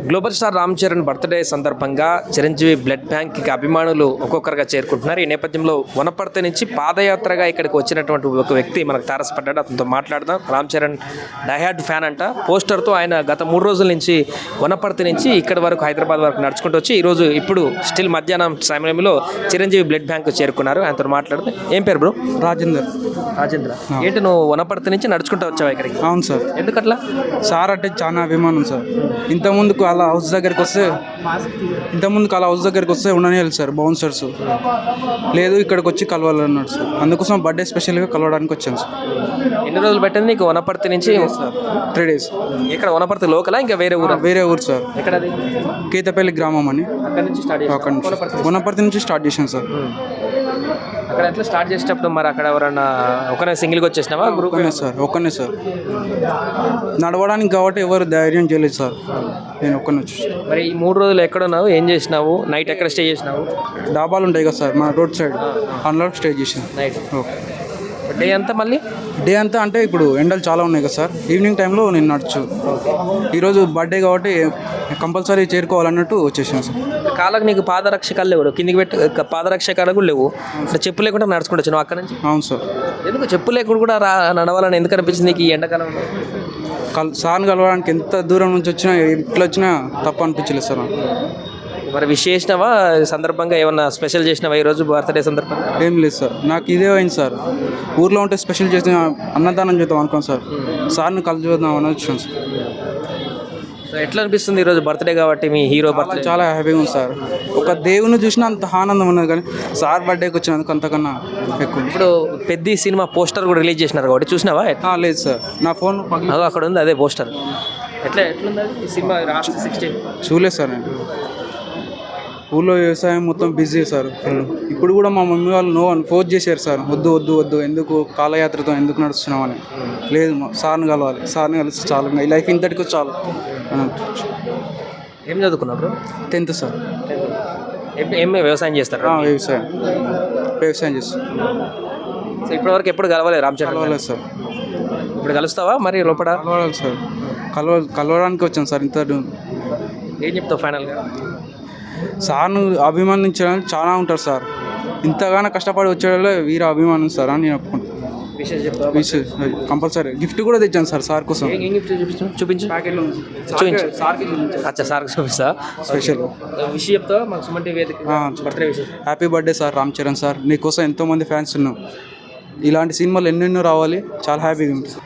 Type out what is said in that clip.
Global star Ram Charan birthday సందర్భంగా Chiranjeevi blood బ్యాంక్కి అభిమానులు ఒక్కొక్కరుగా చేరుకుంటున్నారు. ఈ నేపథ్యంలో వనపర్తి నుంచి పాదయాత్రగా ఇక్కడికి వచ్చినటువంటి ఒక వ్యక్తి మనకు తారసపడ్డాడు. అతనితో మాట్లాడదాం. రామ్ చరణ్ డైహార్డ్ ఫ్యాన్ అంట. పోస్టర్తో ఆయన గత 3 రోజుల నుంచి వనపర్తి నుంచి ఇక్కడి వరకు హైదరాబాద్ వరకు నడుచుకుంటూ వచ్చి ఈరోజు ఇప్పుడు స్టిల్ మధ్యాహ్నం సమయంలో చిరంజీవి బ్లడ్ బ్యాంక్ చేరుకున్నారు. ఆయనతో మాట్లాడితే ఏం పేరు బ్రో? రాజేందర్. ఏంటి నువ్వు వనపర్తి నుంచి నడుచుకుంటూ వచ్చావు ఇక్కడికి? అవును సార్. ఎందుకట్లా? సార్ అంటే చాలా అభిమానం సార్. ఇంతకుముందుకు అలా హౌస్ దగ్గరికి వస్తే ఉండనేయాలి సార్ బౌన్సర్స్. లేదు ఇక్కడికి వచ్చి కలవాలన్నాడు సార్. అందుకోసం బర్త్డే స్పెషల్గా కలవడానికి వచ్చాను సార్. ఎన్ని రోజులు పెట్టింది నీకు వనపర్తి నుంచి? Sir 3 days. ఇక్కడ వనపర్తి లోకలా ఇంకా వేరే ఊరు? వేరే ఊరు సార్. ఎక్కడది? కేతపల్లి గ్రామం అని. అక్కడ నుంచి స్టార్ట్ అక్కడ నుంచి వనపర్తి నుంచి స్టార్ట్ చేశాను సార్. అక్కడ ఎట్లా స్టార్ట్ చేసేటప్పుడు మరి అక్కడ ఎవరన్నా ఒకనే సింగిల్గా వచ్చేసినావా? గ్రూప్ ఒక్కనే సార్. నడవడానికి కాబట్టి ఎవరు ధైర్యం చేయలేదు సార్. నేను ఒక్కనే వచ్చి. మరి ఈ 3 రోజులు ఎక్కడున్నావు? ఏం చేసినావు? నైట్ ఎక్కడ స్టే చేసినావు? డాబాలు ఉంటాయి కదా సార్ మన రోడ్ సైడ్, అందులో స్టే చేసాను. Night okay. డే అంతా మళ్ళీ డే అంతా అంటే ఇప్పుడు ఎండలు చాలా ఉన్నాయి కదా సార్. ఈవినింగ్ టైంలో నేను నడుచు. ఈరోజు బర్త్డే కాబట్టి కంపల్సరీ చేరుకోవాలన్నట్టు వచ్చేసాను సార్. కాళ్ళకు నీకు పాదరక్షకాలు లేవు, కిందికి పెట్టి పాదరక్షకాలు కూడా లేవు. అంటే చెప్పు లేకుండా నడుచుకుంటూ వచ్చినావు అక్కడ నుంచి? అవును సార్. ఎందుకు చెప్పు లేకుండా కూడా నడవాలని ఎందుకు అనిపించింది నీకు ఈ ఎండాకాలంలో? సార్ని కలవడానికి ఎంత దూరం నుంచి వచ్చినా ఇట్లా వచ్చినా తప్పు అనిపించలేదు సార్. మరి విష్ చేసినావా? సందర్భంగా ఏమన్నా స్పెషల్ చేసినావా ఈరోజు బర్త్డే సందర్భంగా? ఏం లేదు సార్. నాకు ఇదే అయింది సార్. ఊర్లో ఉంటే స్పెషల్ చేసిన అన్నదానం చేద్దాం అనుకోండి సార్. సార్ని కలిసి చూద్దాం అని వచ్చాను సార్. ఎట్లా అనిపిస్తుంది ఈరోజు బర్త్డే కాబట్టి మీ హీరో బర్త్డే? చాలా హ్యాపీగా ఉంది సార్. ఒక దేవుని చూసినా అంత ఆనందం ఉన్నది, కానీ సార్ బర్త్డేకి వచ్చినందుకు అంతకన్నా ఎక్కువ. ఇప్పుడు పెద్ద సినిమా పోస్టర్ కూడా రిలీజ్ చేసినారు కాబట్టి చూసినావా? లేదు సార్, నా ఫోన్ అక్కడ ఉంది అదే పోస్టర్. ఎట్లుంది ఈ సినిమా? లాస్ట్ 16 చూడలేదు సార్. నేను ఊళ్ళో వ్యవసాయం మొత్తం బిజీ సార్. ఇప్పుడు కూడా మా మమ్మీ వాళ్ళు నో అని ఫోర్స్ చేశారు సార్. వద్దు ఎందుకు కాలయాత్రతో ఎందుకు నడుస్తున్నామని. లేదు సార్ని కలవాలి, సార్ని కలిసి చాలు, ఈ లైఫ్ ఇంతటికి చాలు అని. ఏం చదువుకున్నారు? 10th sir. ఏం వ్యవసాయం చేస్తారు? వ్యవసాయం చేస్తారు. సో ఇప్పటివరకు ఎప్పుడు కలవలేదు రామ్ చరణ్? కలవలేదు సార్. ఇప్పుడు కలుస్తావా మరి లోపల? కలవాలి సార్. కలవడానికి వచ్చాను సార్. ఇంత ఏం చెప్తావు ఫైనల్గా? సార్ను అభిమానించడానికి చాలా ఉంటారు సార్. ఇంతగానో కష్టపడి వచ్చేవాళ్ళే వీర అభిమానం సార్ అని నేను ఒప్పుకుంటాను. కంపల్సరీ గిఫ్ట్ కూడా తెచ్చాను సార్ సార్ కోసం. చూపించు. అచ్చా సార్కి చూపిస్తా. స్పెషల్ విష్ చెప్తావా మాకు సుమన్ టీవీ బర్త్డే విషయం? Happy birthday sir Ram Charan sir. నీకోసం ఎంతోమంది ఫ్యాన్స్ ఉన్నాం. ఇలాంటి సినిమాలు ఎన్నెన్నో రావాలి. చాలా హ్యాపీగా ఉంటుంది.